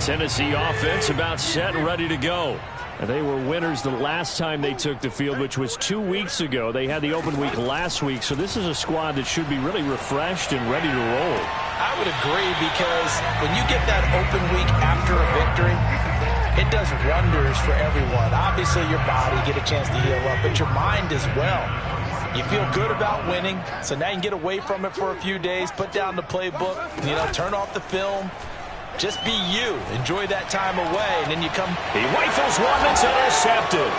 Tennessee offense about set and ready to go. They were winners the last time they took the field, which was 2 weeks ago. They had the open week last week, so this is a squad that should be really refreshed and ready to roll. I would agree, because when you get that open week after a victory, it does wonders for everyone. Obviously, your body get a chance to heal up, but your mind as well. You feel good about winning, so now you can get away from it for a few days, put down the playbook, turn off the film. Just be you. Enjoy that time away, and then you come. He rifles one that's intercepted.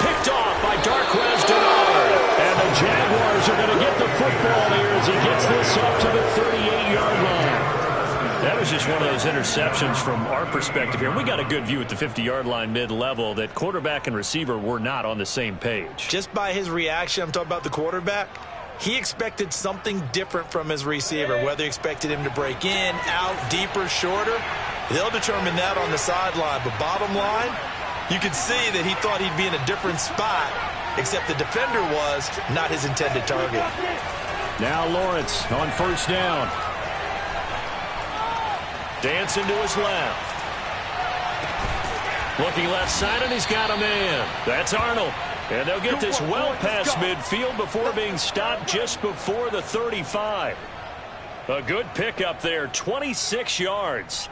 Picked off by Darquez Denard. And the Jaguars are going to get the football here as he gets this up to the 38-yard line. That was just one of those interceptions from our perspective here. We got a good view at the 50-yard line mid-level that quarterback and receiver were not on the same page. Just by his reaction, I'm talking about the quarterback, he expected something different from his receiver, whether he expected him to break in, out, deeper, shorter. They'll determine that on the sideline. But bottom line, you could see that he thought he'd be in a different spot, except the defender was not his intended target. Now Lawrence on first down. Dancing to his left. Looking left side, and he's got a man. That's Arnold. And they'll get this well past midfield before being stopped just before the 35. A good pickup there, 26 yards.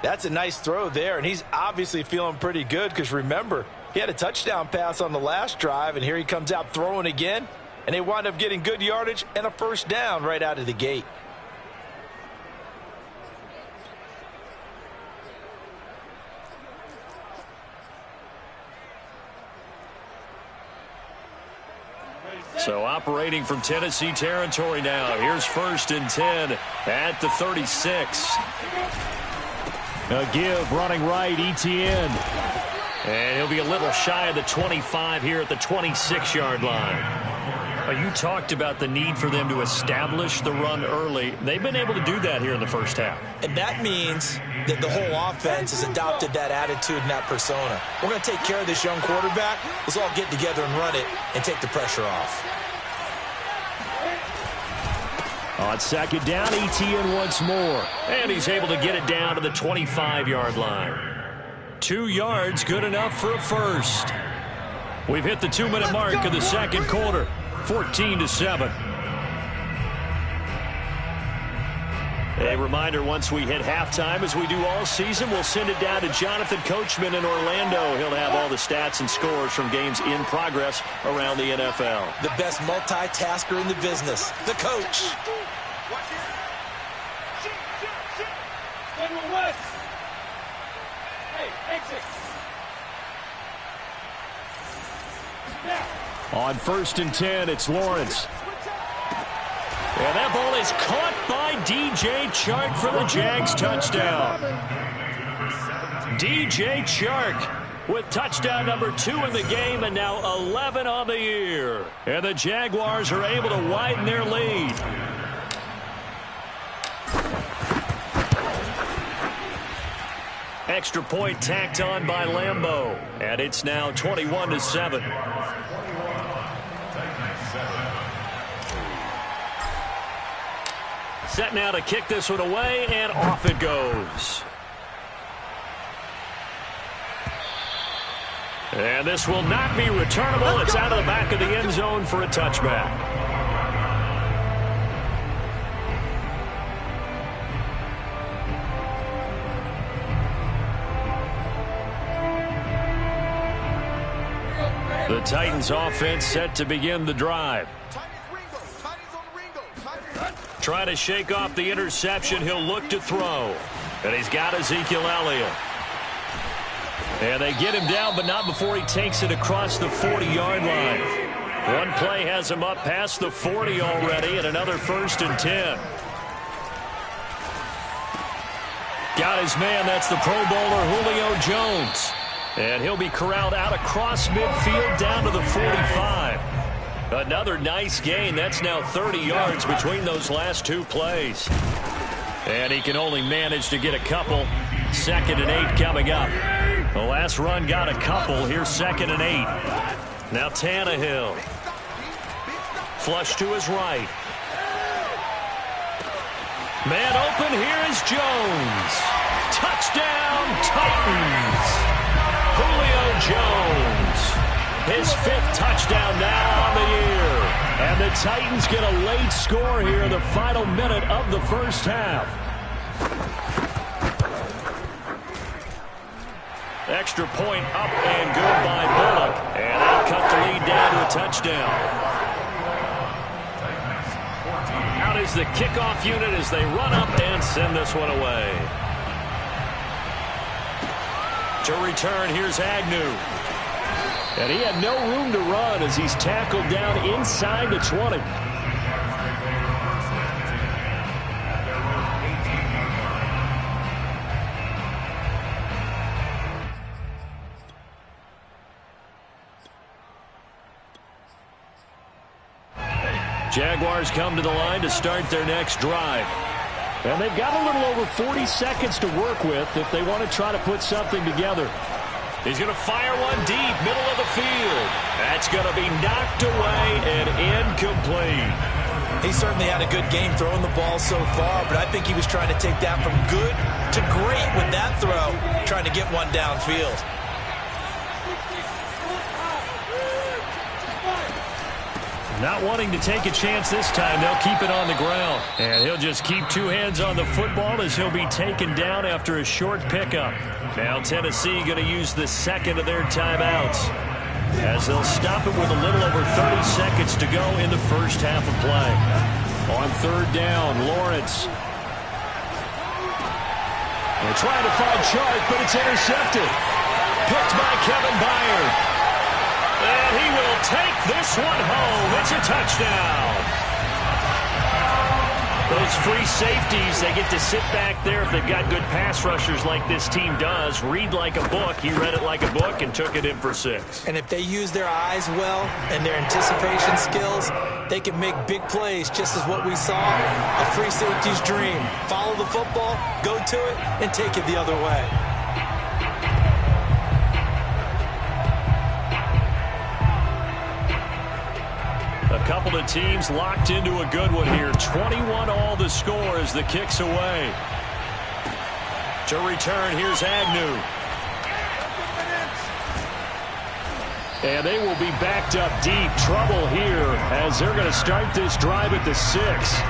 That's a nice throw there, and he's obviously feeling pretty good because, remember, he had a touchdown pass on the last drive, and here he comes out throwing again, and they wind up getting good yardage and a first down right out of the gate. So operating from Tennessee territory now. Here's first and 10 at the 36. A give running right, Etienne. And he'll be a little shy of the 25 here at the 26-yard line. You talked about the need for them to establish the run early. They've been able to do that here in the first half. And that means that the whole offense has adopted that attitude and that persona. We're going to take care of this young quarterback. Let's all get together and run it and take the pressure off. On second down, Etienne once more. And he's able to get it down to the 25-yard line. 2 yards, good enough for a first. We've hit the 2-minute mark of the second quarter. 14-7. A reminder, once we hit halftime, as we do all season, we'll send it down to Jonathan Coachman in Orlando. He'll have all the stats and scores from games in progress around the NFL. The best multitasker in the business, the coach. On first and 10, it's Lawrence. And that ball is caught by DJ Chark for the Jags touchdown. DJ Chark with touchdown number 2 in the game, and now 11 on the year. And the Jaguars are able to widen their lead. Extra point tacked on by Lambeau. And it's now 21-7. Set now to kick this one away, and off it goes. And this will not be returnable. It's out of the back of the end zone for a touchback. The Titans offense set to begin the drive. Trying to shake off the interception. He'll look to throw. And he's got Ezekiel Elliott. And they get him down, but not before he takes it across the 40-yard line. One play has him up past the 40 already, and another first and 10. Got his man. That's the Pro Bowler Julio Jones. And he'll be corralled out across midfield down to the 45. Another nice gain. That's now 30 yards between those last 2 plays. And he can only manage to get a couple. 2nd and 8 coming up. The last run got a couple. Here's 2nd and 8. Now Tannehill. Flush to his right. Man open. Here is Jones. Touchdown, Titans! Julio Jones. His 5th touchdown now on the year. And the Titans get a late score here in the final minute of the first half. Extra point up and good by Bullock. And they'll cut the lead down to a touchdown. Out is the kickoff unit as they run up and send this one away. To return, here's Agnew. And he had no room to run as he's tackled down inside the 20. Jaguars come to the line to start their next drive. And they've got a little over 40 seconds to work with if they want to try to put something together. He's going to fire one deep, middle of the field. That's going to be knocked away and incomplete. He certainly had a good game throwing the ball so far, but I think he was trying to take that from good to great with that throw, trying to get one downfield. Not wanting to take a chance this time, they'll keep it on the ground. And he'll just keep 2 hands on the football as he'll be taken down after a short pickup. Now Tennessee going to use the second of their timeouts as they'll stop it with a little over 30 seconds to go in the first half of play. On 3rd down, Lawrence. They're trying to find Chark, but it's intercepted. Picked by Kevin Byard. And he will take this one home. It's a touchdown. Those free safeties, they get to sit back there if they've got good pass rushers like this team does. Read like a book. He read it like a book and took it in for 6. And if they use their eyes well and their anticipation skills, they can make big plays, just as what we saw. A free safety's dream. Follow the football, go to it, and take it the other way. A couple of teams locked into a good one here. 21 all the score as the kick's away. To return, here's Agnew. And they will be backed up deep. Trouble here as they're going to start this drive at the 6.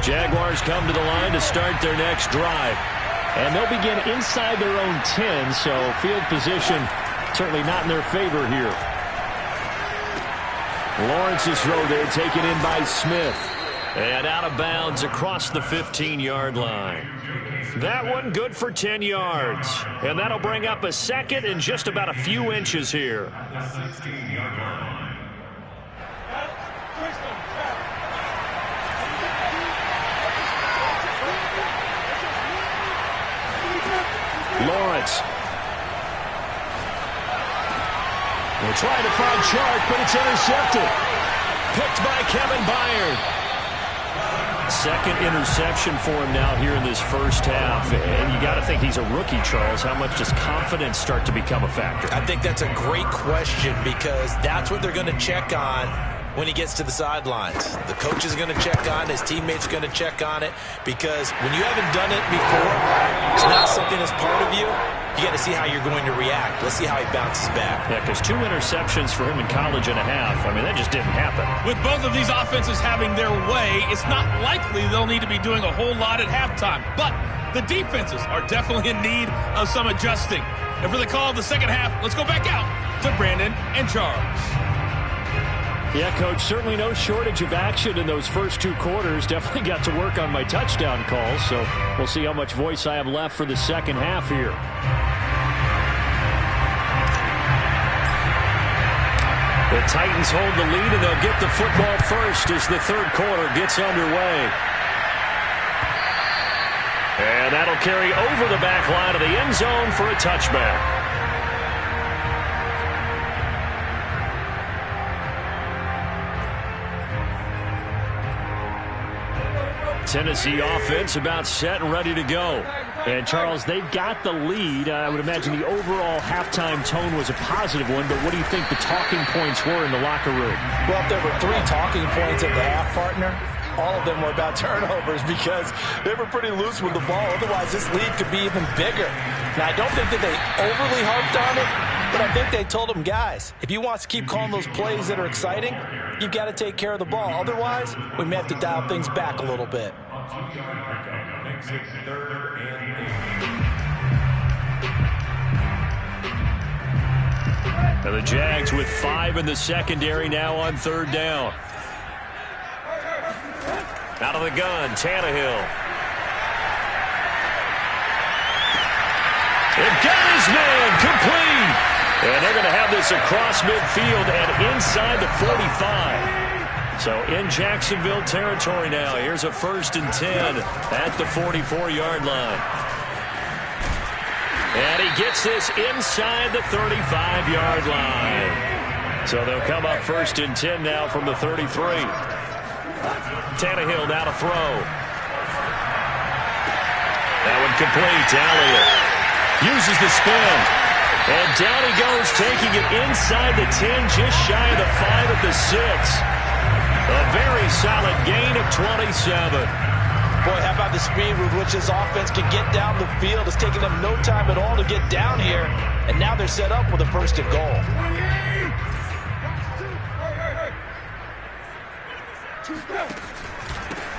Jaguars come to the line to start their next drive. And they'll begin inside their own 10, so field position certainly not in their favor here. Lawrence's throw there taken in by Smith. And out of bounds across the 15-yard line. That one good for 10 yards. And that'll bring up a second and just about a few inches here. Lawrence. They're trying to find Chark, but it's intercepted. Picked by Kevin Byard. Second interception for him now here in this first half. And you got to think he's a rookie, Charles. How much does confidence start to become a factor? I think that's a great question because that's what they're going to check on when he gets to the sidelines. The coach is going to check on it. His teammates are going to check on it because when you haven't done it before, it's not something that's part of you. You got to see how you're going to react. Let's see how he bounces back. Yeah, because 2 interceptions for him in college and a half. I mean, that just didn't happen. With both of these offenses having their way, it's not likely they'll need to be doing a whole lot at halftime. But the defenses are definitely in need of some adjusting. And for the call of the second half, let's go back out to Brandon and Charles. Yeah, Coach, certainly no shortage of action in those first 2 quarters. Definitely got to work on my touchdown calls, so we'll see how much voice I have left for the second half here. The Titans hold the lead, and they'll get the football first as the third quarter gets underway. And that'll carry over the back line of the end zone for a touchback. Tennessee offense about set and ready to go. And, Charles, they've got the lead. I would imagine the overall halftime tone was a positive one, but what do you think the talking points were in the locker room? Well, if there were 3 talking points at the half, partner, all of them were about turnovers because they were pretty loose with the ball. Otherwise, this lead could be even bigger. Now, I don't think that they overly harped on it, but I think they told them, guys, if you want to keep calling those plays that are exciting, you've got to take care of the ball. Otherwise, we may have to dial things back a little bit. Now the Jags with 5 in the secondary now on 3rd down. Out of the gun, Tannehill. They've got his man complete. And they're going to have this across midfield and inside the 45. So in Jacksonville territory now. Here's a 1st and 10 at the 44-yard line. And he gets this inside the 35-yard line. So they'll come up 1st and 10 now from the 33. Tannehill now to throw. That one complete. Elliott uses the spin. And down he goes, taking it inside the 10, just shy of the 5 at the 6. A very solid gain of 27. Boy, how about the speed with which this offense can get down the field? It's taken them no time at all to get down here. And now they're set up with a 1st and goal.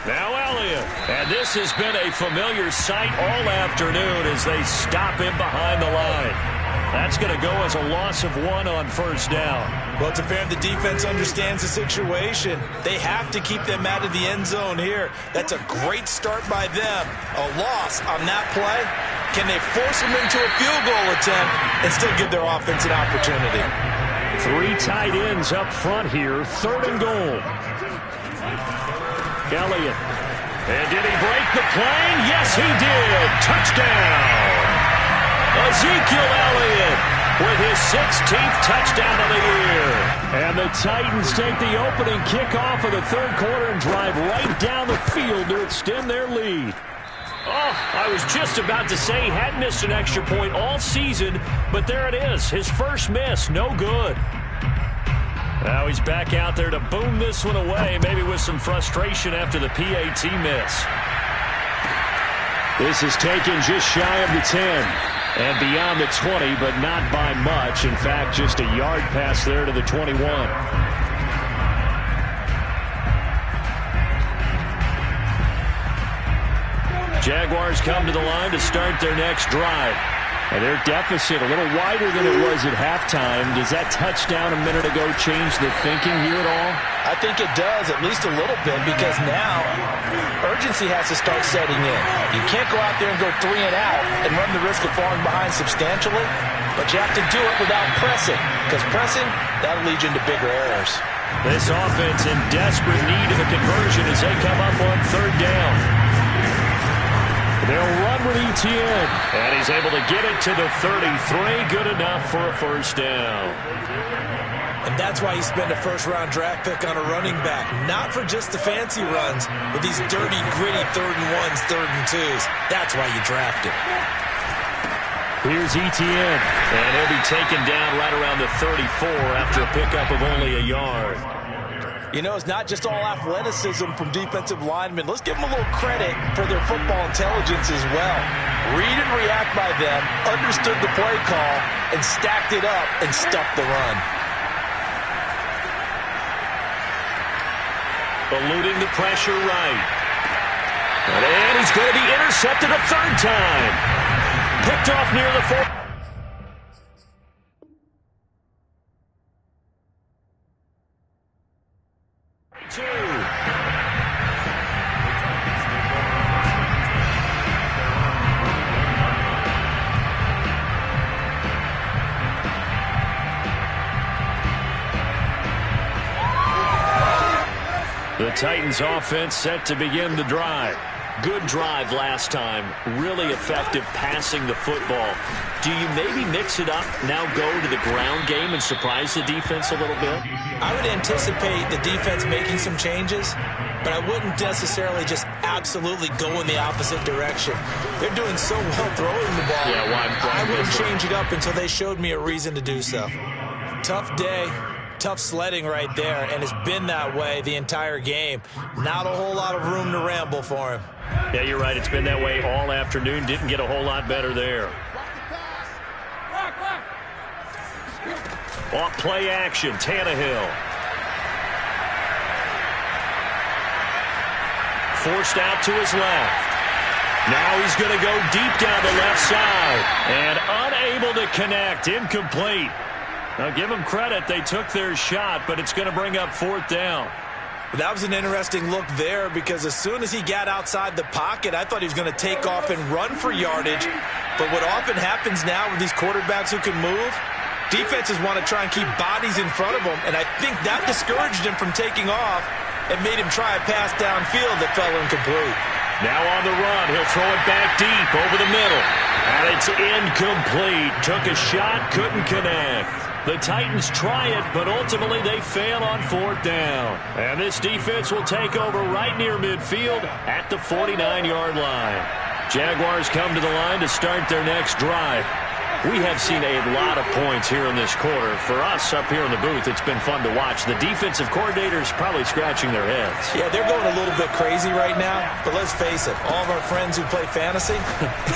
Now Elliott. And this has been a familiar sight all afternoon as they stop him behind the line. That's going to go as a loss of 1 on 1st down. Well, it's apparent the defense understands the situation. They have to keep them out of the end zone here. That's a great start by them. A loss on that play. Can they force them into a field goal attempt and still give their offense an opportunity? 3 tight ends up front here. 3rd and goal. Elliott. And did he break the plane? Yes, he did. Touchdown. Ezekiel Elliott with his 16th touchdown of the year. And the Titans take the opening kickoff of the 3rd quarter and drive right down the field to extend their lead. Oh, I was just about to say he hadn't missed an extra point all season, but there it is. His first miss, no good. Now he's back out there to boom this one away, maybe with some frustration after the PAT miss. This is taken just shy of the 10. And beyond the 20, but not by much. In fact, just a yard pass there to the 21. Jaguars come to the line to start their next drive. And their deficit a little wider than it was at halftime. Does that touchdown a minute ago change the thinking here at all? I think it does, at least a little bit, because now urgency has to start setting in. You can't go out there and go 3 and out and run the risk of falling behind substantially, but you have to do it without pressing, because pressing, that'll lead you into bigger errors. This offense in desperate need of a conversion as they come up on 3rd down. They'll run with Etienne. And he's able to get it to the 33. Good enough for a 1st down. And that's why you spend a 1st-round draft pick on a running back. Not for just the fancy runs, but these dirty, gritty 3rd and 1s, 3rd and 2s. That's why you draft him. Here's Etienne. And he'll be taken down right around the 34 after a pickup of only a yard. You know, it's not just all athleticism from defensive linemen. Let's give them a little credit for their football intelligence as well. Read and react by them, understood the play call, and stacked it up and stuffed the run. Eluding the pressure right. And he's going to be intercepted a 3rd time. Picked off near the 4. The Titans offense set to begin the drive. Good drive last time. Really effective passing the football. Do you maybe mix it up, now go to the ground game and surprise the defense a little bit? I would anticipate the defense making some changes, but I wouldn't necessarily just absolutely go in the opposite direction. They're doing so well throwing the ball. Yeah, I wouldn't change it up until they showed me a reason to do so. Tough day. Tough sledding right there, and it's been that way the entire game. Not a whole lot of room to ramble for him. Yeah, you're right. It's been that way all afternoon. Didn't get a whole lot better there. Off play action, Tannehill. Forced out to his left. Now he's going to go deep down the left side. And unable to connect. Incomplete. Now, give them credit. They took their shot, but it's going to bring up 4th down. That was an interesting look there because as soon as he got outside the pocket, I thought he was going to take off and run for yardage. But what often happens now with these quarterbacks who can move, defenses want to try and keep bodies in front of them, and I think that discouraged him from taking off and made him try a pass downfield that fell incomplete. Now on the run, he'll throw it back deep over the middle. And it's incomplete. Took a shot, couldn't connect. The Titans try it, but ultimately they fail on 4th down. And this defense will take over right near midfield at the 49-yard line. Jaguars come to the line to start their next drive. We have seen a lot of points here in this quarter. For us up here in the booth, it's been fun to watch. The defensive coordinators probably scratching their heads. Yeah, they're going a little bit crazy right now, but let's face it, all of our friends who play fantasy,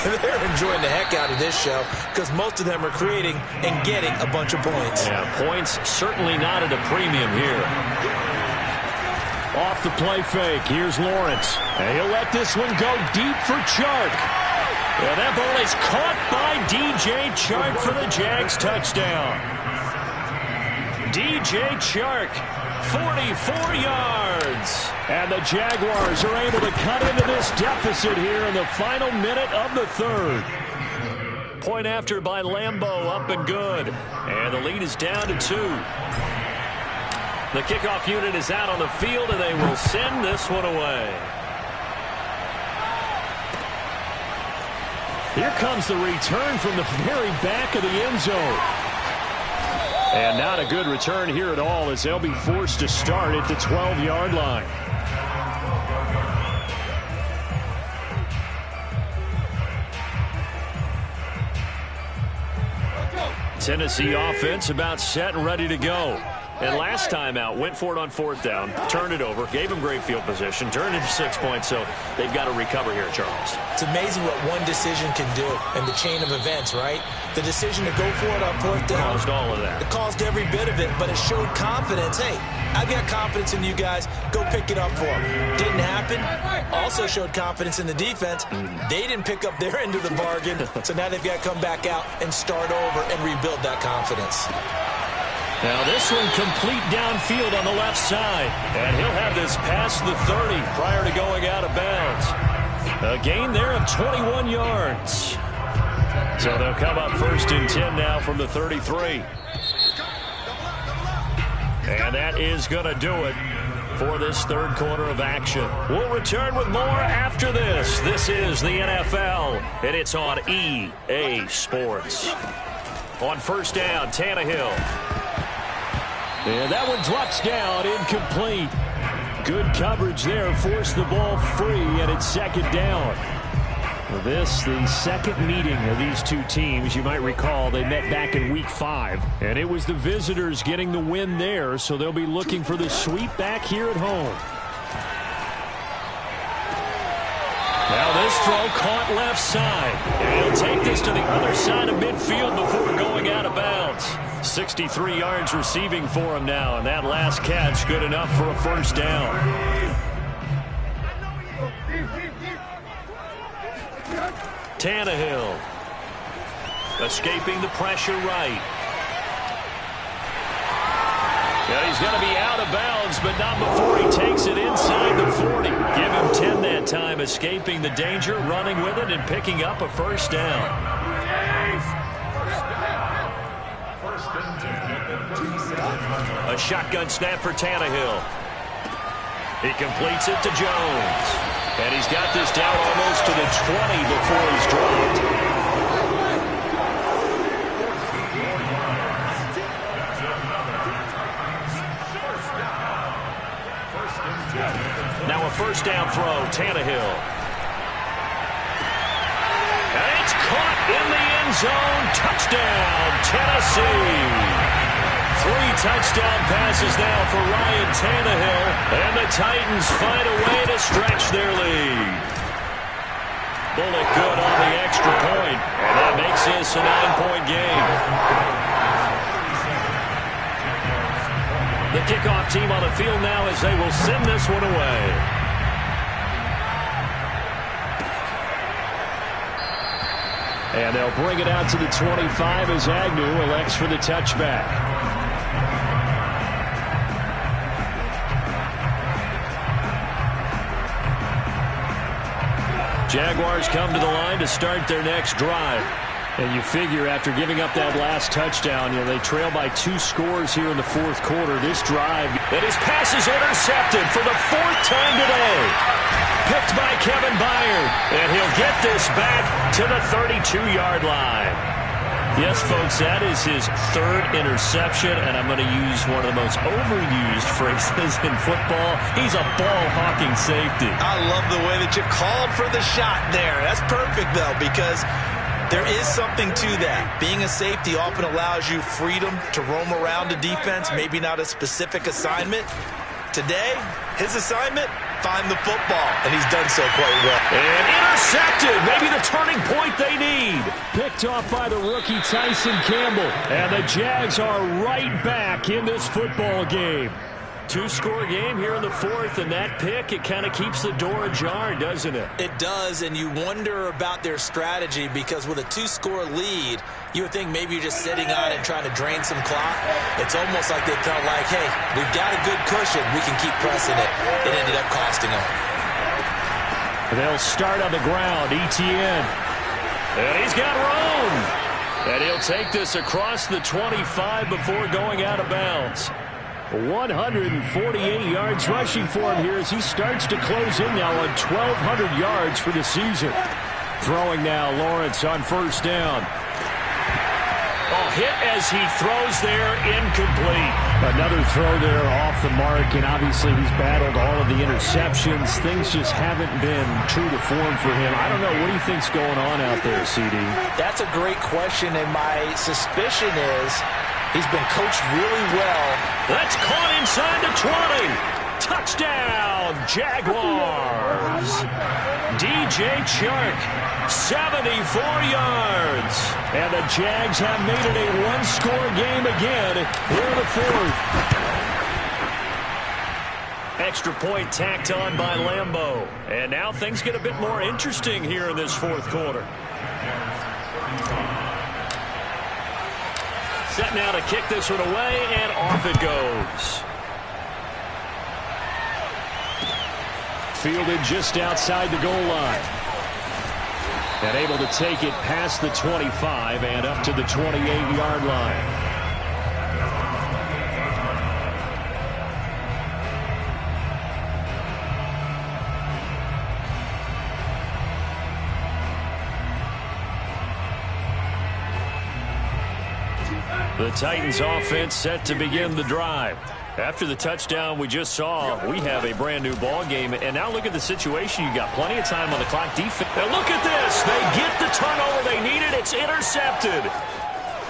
they're enjoying the heck out of this show because most of them are creating and getting a bunch of points. Yeah, points certainly not at a premium here. Off the play fake, here's Lawrence. And he'll let this one go deep for Chark. And that ball is caught by D.J. Chark for the Jags touchdown. D.J. Chark, 44 yards. And the Jaguars are able to cut into this deficit here in the final minute of the 3rd. Point after by Lambeau, up and good. And the lead is down to 2. The kickoff unit is out on the field, and they will send this one away. Here comes the return from the very back of the end zone. And not a good return here at all as they'll be forced to start at the 12-yard line. Tennessee offense about set and ready to go. And last time out, went for it on 4th down, turned it over, gave them great field position, turned into 6 points, so they've got to recover here, Charles. It's amazing what one decision can do in the chain of events, right? The decision to go for it on 4th down. Caused all of that. It caused every bit of it, but it showed confidence. Hey, I've got confidence in you guys. Go pick it up for them. Didn't happen. Also showed confidence in the defense. They didn't pick up their end of the bargain, so now they've got to come back out and start over and rebuild that confidence. Now this one complete downfield on the left side. And he'll have this past the 30 prior to going out of bounds. A gain there of 21 yards. So they'll come up 1st and 10 now from the 33. And that is going to do it for this 3rd quarter of action. We'll return with more after this. This is the NFL, and it's on EA Sports. On 1st down, Tannehill. And that one drops down, incomplete. Good coverage there, forced the ball free, and it's 2nd down. This, the second meeting of these two teams. You might recall they met back in Week 5, and it was the visitors getting the win there, so they'll be looking for the sweep back here at home. Now this throw caught left side. And he'll take this to the other side of midfield before going out of bounds. 63 yards receiving for him now, and that last catch good enough for a 1st down. Tannehill escaping the pressure right. Yeah, he's going to be out of bounds, but not before he takes it inside the 40. Give him 10 that time, escaping the danger, running with it, and picking up a 1st down. A shotgun snap for Tannehill. He completes it to Jones. And he's got this down almost to the 20 before he's dropped. Now a first down throw, Tannehill. And it's caught in the end zone. Touchdown, Tennessee. 3 touchdown passes now for Ryan Tannehill. And the Titans find a way to stretch their lead. Bullock good on the extra point. And that makes this a 9-point game. The kickoff team on the field now as they will send this one away. And they'll bring it out to the 25 as Agnew elects for the touchback. Jaguars come to the line to start their next drive. And you figure after giving up that last touchdown, they trail by 2 scores here in the fourth quarter. This drive, and his pass is intercepted for the 4th time today. Picked by Kevin Byard, and he'll get this back to the 32-yard line. Yes, folks, that is his 3rd interception, and I'm going to use one of the most overused phrases in football. He's a ball-hawking safety. I love the way that you called for the shot there. That's perfect, though, because there is something to that. Being a safety often allows you freedom to roam around the defense, maybe not a specific assignment. Today, his assignment, find the football, and he's done so quite well. And intercepted, maybe the turning point they need. Picked off by the rookie Tyson Campbell. And the Jags are right back in this football game. 2-score game here in the 4th, and that pick, it kind of keeps the door ajar, doesn't it? It does, and you wonder about their strategy because with a 2-score lead, you would think maybe you're just sitting on it and trying to drain some clock. It's almost like they felt like, hey, we've got a good cushion. We can keep pressing it. It ended up costing them. They'll start on the ground. Etienne. And he's got room. And he'll take this across the 25 before going out of bounds. 148 yards rushing for him here as he starts to close in now on 1,200 yards for the season. Throwing now, Lawrence on first down. Oh, hit as he throws there, incomplete. Another throw there off the mark, and obviously he's battled all of the interceptions. Things just haven't been true to form for him. I don't know. What do you think's going on out there, CD? That's a great question, and my suspicion is he's been coached really well. That's caught inside the 20. Touchdown, Jaguars. DJ Chark, 74 yards. And the Jags have made it a 1-score game again here in the 4th. Extra point tacked on by Lambeau. And now things get a bit more interesting here in this 4th quarter. Set now to kick this one away, and off it goes. Fielded just outside the goal line. And able to take it past the 25 and up to the 28-yard line. The Titans offense set to begin the drive. After the touchdown we just saw, we have a brand new ball game. And now look at the situation. You got plenty of time on the clock. Defense. And look at this. They get the turnover they needed. It's intercepted.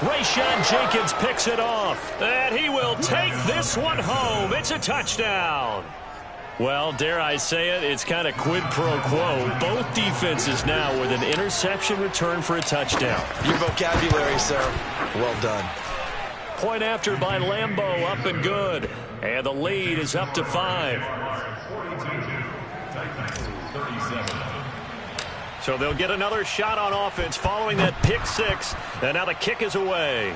Rayshawn Jenkins picks it off. And he will take this one home. It's a touchdown. Well, dare I say it, it's kind of quid pro quo. Both defenses now with an interception return for a touchdown. Your vocabulary, sir. Well done. Point after by Lambeau, up and good. And the lead is up to 5. So they'll get another shot on offense following that pick 6. And now the kick is away.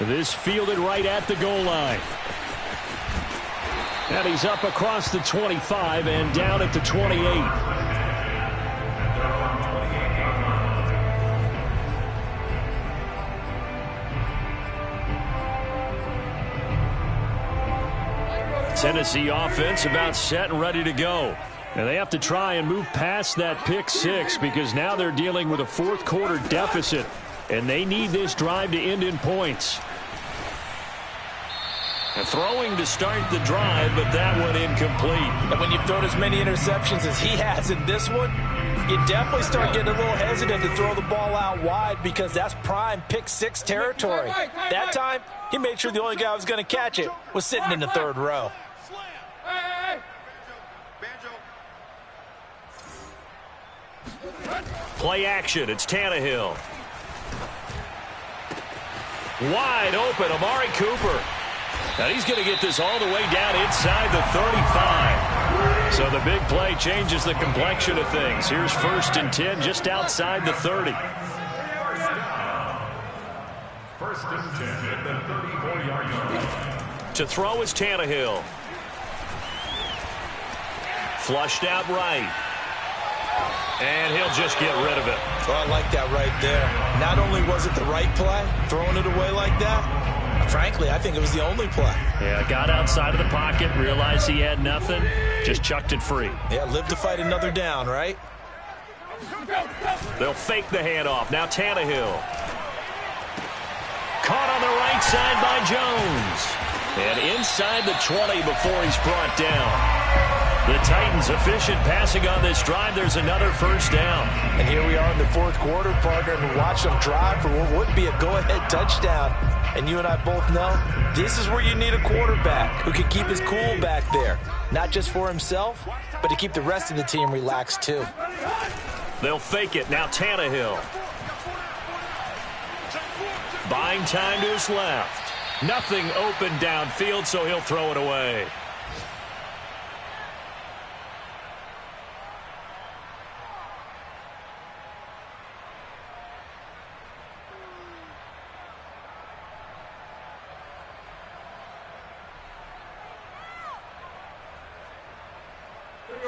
This fielded right at the goal line. And he's up across the 25 and down at the 28. Tennessee offense about set and ready to go. And they have to try and move past that pick six because now they're dealing with a fourth quarter deficit, and they need this drive to end in points. And throwing to start the drive, but that one incomplete. And when you've thrown as many interceptions as he has in this one, you definitely start getting a little hesitant to throw the ball out wide because that's prime pick six territory. That time, he made sure the only guy who was going to catch it was sitting in the third row. Play action. It's Tannehill. Wide open, Amari Cooper. And he's going to get this all the way down inside the 35. So the big play changes the complexion of things. Here's 1st and 10 just outside the 30. 1st and 10 at the 34-yard line. To throw is Tannehill. Flushed out right. And he'll just get rid of it. Oh, I like that right there. Not only was it the right play, throwing it away like that, frankly, I think it was the only play. Yeah, got outside of the pocket, realized he had nothing, just chucked it free. Yeah, live to fight another down, right? They'll fake the handoff. Now Tannehill. Caught on the right side by Jones. And inside the 20 before he's brought down. The Titans efficient passing on this drive. There's another 1st down. And here we are in the 4th quarter, partner, and watch them drive for what would be a go-ahead touchdown. And you and I both know this is where you need a quarterback who can keep his cool back there. Not just for himself, but to keep the rest of the team relaxed too. They'll fake it. Now Tannehill. Buying time to his left. Nothing open downfield, so he'll throw it away.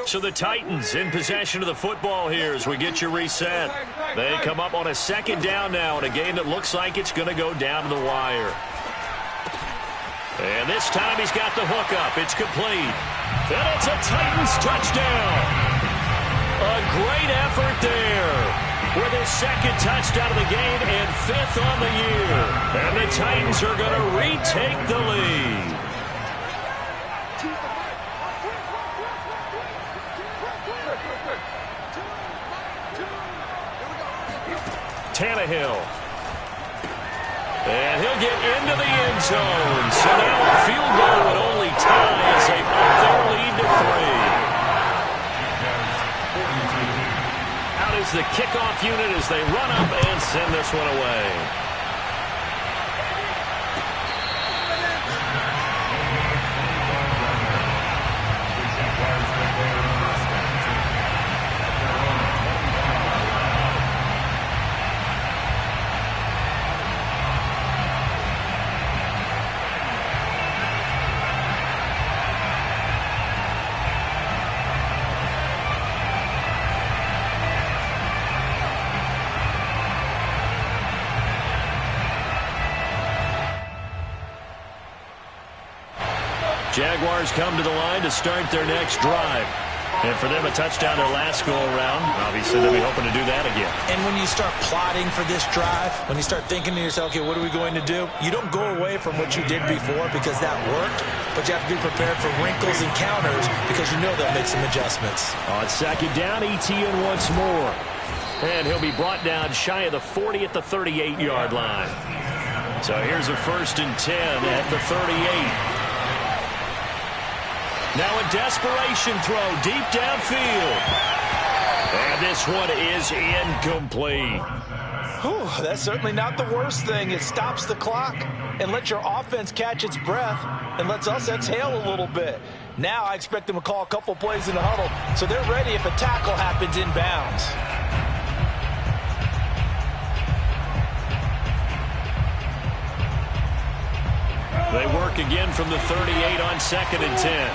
So the Titans in possession of the football here as we get you reset. They come up on a 2nd down now in a game that looks like it's going to go down to the wire. And this time he's got the hook up. It's complete. And it's a Titans touchdown. A great effort there with his 2nd touchdown of the game and 5th on the year. And the Titans are going to retake the lead. Tannehill. And he'll get into the end zone. So now a field goal would only tie as they up their lead to 3. Out is the kickoff unit as they run up and send this one away. Jaguars come to the line to start their next drive. And for them, a touchdown their last go-around. Obviously, they'll be hoping to do that again. And when you start plotting for this drive, when you start thinking to yourself, okay, what are we going to do? You don't go away from what you did before because that worked, but you have to be prepared for wrinkles and counters because you know they'll make some adjustments. On 2nd down, ETN once more. And he'll be brought down shy of the 40 at the 38-yard line. So here's a 1st and 10 at the 38. Now a desperation throw deep downfield. And this one is incomplete. Whew, that's certainly not the worst thing. It stops the clock and lets your offense catch its breath and lets us exhale a little bit. Now I expect them to call a couple plays in the huddle so they're ready if a tackle happens inbounds. They work again from the 38 on 2nd and 10.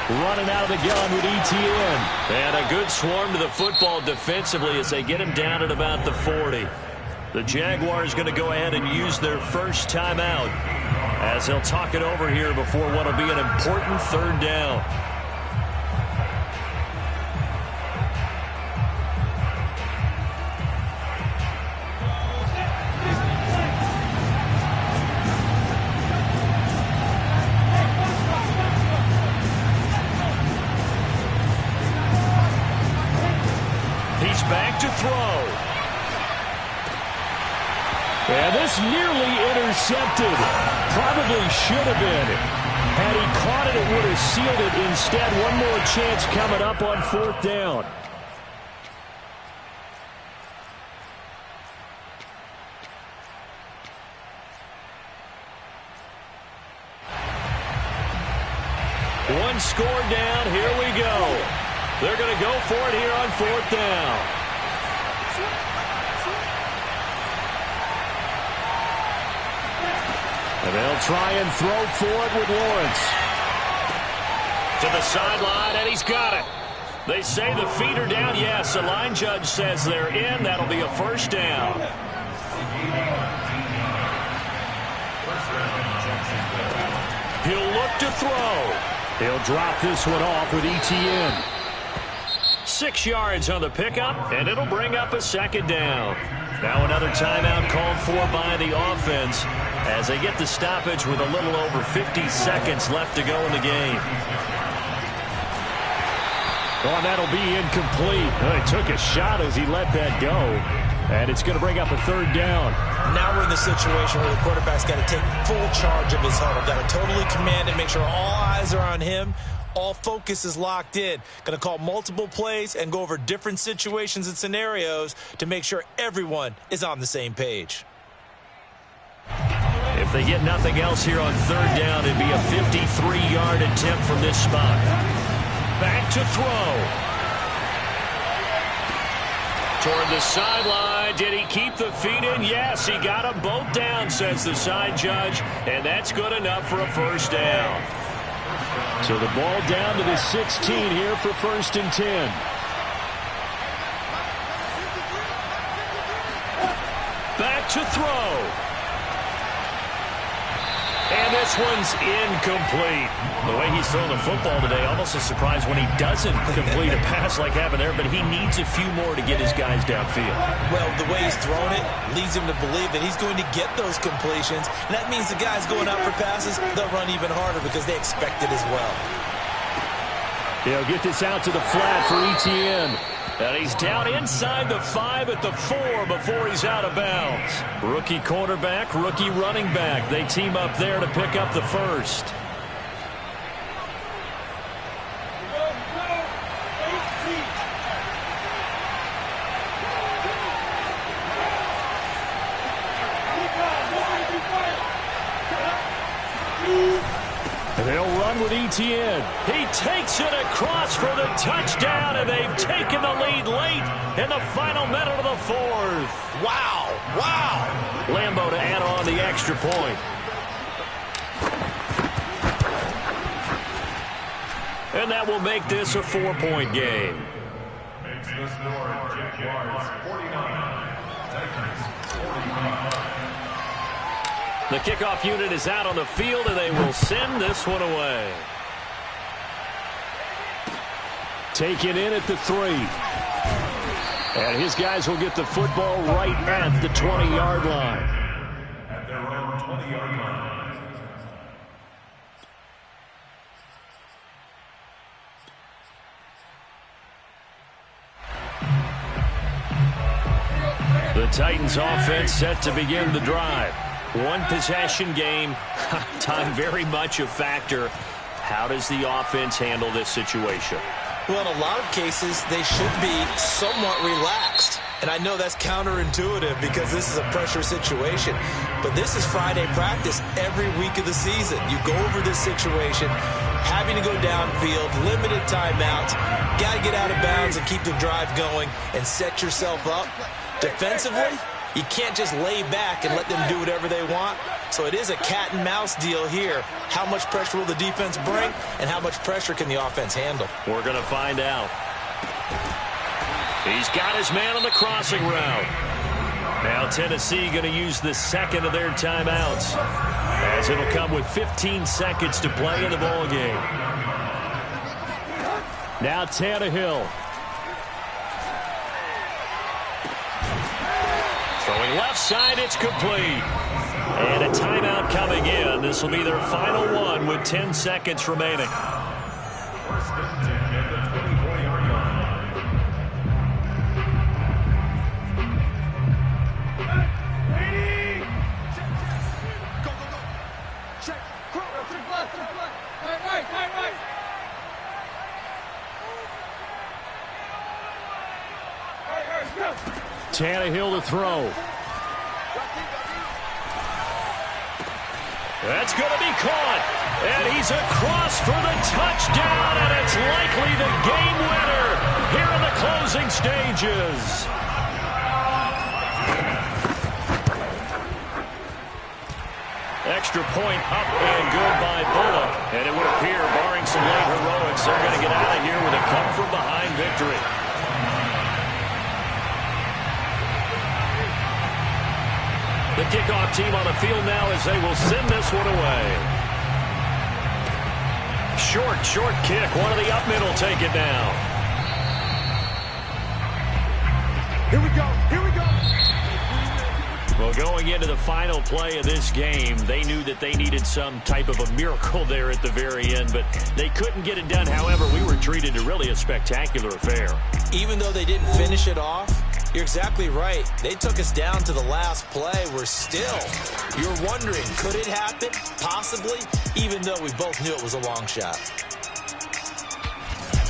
Running out of the gun with ETN. And a good swarm to the football defensively as they get him down at about the 40. The Jaguars going to go ahead and use their first timeout as they'll talk it over here before what will be an important third down. He's back to throw. And this nearly intercepted. Probably should have been. Had he caught it, it would have sealed it. Instead, one more chance coming up on fourth down. One score down. Here we go. They're going to go for it here on fourth down. And they'll try and throw for it with Lawrence. To the sideline, and he's got it. They say the feet are down. Yes, the line judge says they're in. That'll be a first down. He'll look to throw. He'll drop this one off with ETN. 6 yards on the pickup, and it'll bring up a second down. Now another timeout called for by the offense as they get the stoppage with a little over 50 seconds left to go in the game. Oh, that'll be incomplete. Oh, he took a shot as he let that go. And it's going to bring up a third down. Now we're in the situation where the quarterback's got to take full charge of his huddle. Got to totally command and make sure all eyes are on him. All focus is locked in. Going to call multiple plays and go over different situations and scenarios to make sure everyone is on the same page. If they get nothing else here on third down, it'd be a 53-yard attempt from this spot. Back to throw. Toward the sideline. Did he keep the feet in? Yes, he got them both down, says the side judge. And that's good enough for a first down. So the ball down to the 16 here for 1st and 10. Back to throw. And this one's incomplete. The way he's throwing the football today, almost a surprise when he doesn't complete a pass like happened there, but he needs a few more to get his guys downfield. Well, the way he's thrown it leads him to believe that he's going to get those completions. And that means the guys going out for passes, they'll run even harder because they expect it as well. He'll get this out to the flat for ETN. And he's down inside the 5 at the 4 before he's out of bounds. Rookie quarterback, rookie running back. They team up there to pick up the first. They'll run with ETN. He takes it across for the touchdown, and they've taken the lead late in the final minute of the fourth. Wow, wow. Lambo to add on the extra point. And that will make this a 4-point game. Makes the score Jaguars 49, Titans 45. The kickoff unit is out on the field, and they will send this one away. Taken in at the 3. And his guys will get the football right at the 20-yard line. At their own 20-yard line. The Titans offense set to begin the drive. One possession game, time very much a factor. How does the offense handle this situation? Well, in a lot of cases, they should be somewhat relaxed. And I know that's counterintuitive because this is a pressure situation. But this is Friday practice every week of the season. You go over this situation, having to go downfield, limited timeouts, got to get out of bounds and keep the drive going and set yourself up. Defensively, you can't just lay back and let them do whatever they want. So it is a cat and mouse deal here. How much pressure will the defense bring, and how much pressure can the offense handle? We're going to find out. He's got his man on the crossing route. Now Tennessee going to use the second of their timeouts, as it'll come with 15 seconds to play in the ball game. Now Tannehill. Throwing left side, it's complete. And a timeout coming in. This will be their final one with 10 seconds remaining. First and 10 at the 24-yard line. Go, go, go. Check. Check left. Right. Tannehill to throw. That's going to be caught. And he's across for the touchdown, and it's likely the game winner here in the closing stages. Extra point up and good by Bullock. And it would appear, barring some late heroics, they're going to get out of here with a come-from-behind victory. The kickoff team on the field now as they will send this one away. Short kick. One of the up men will take it down. Here we go. Well, going into the final play of this game, they knew that they needed some type of a miracle there at the very end, but they couldn't get it done. However, we were treated to really a spectacular affair. Even though they didn't finish it off, you're exactly right. They took us down to the last play. You're wondering, could it happen? Possibly, even though we both knew it was a long shot.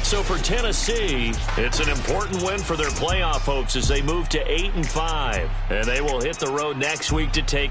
So for Tennessee, it's an important win for their playoff hopes as they move to 8-5. And they will hit the road next week to take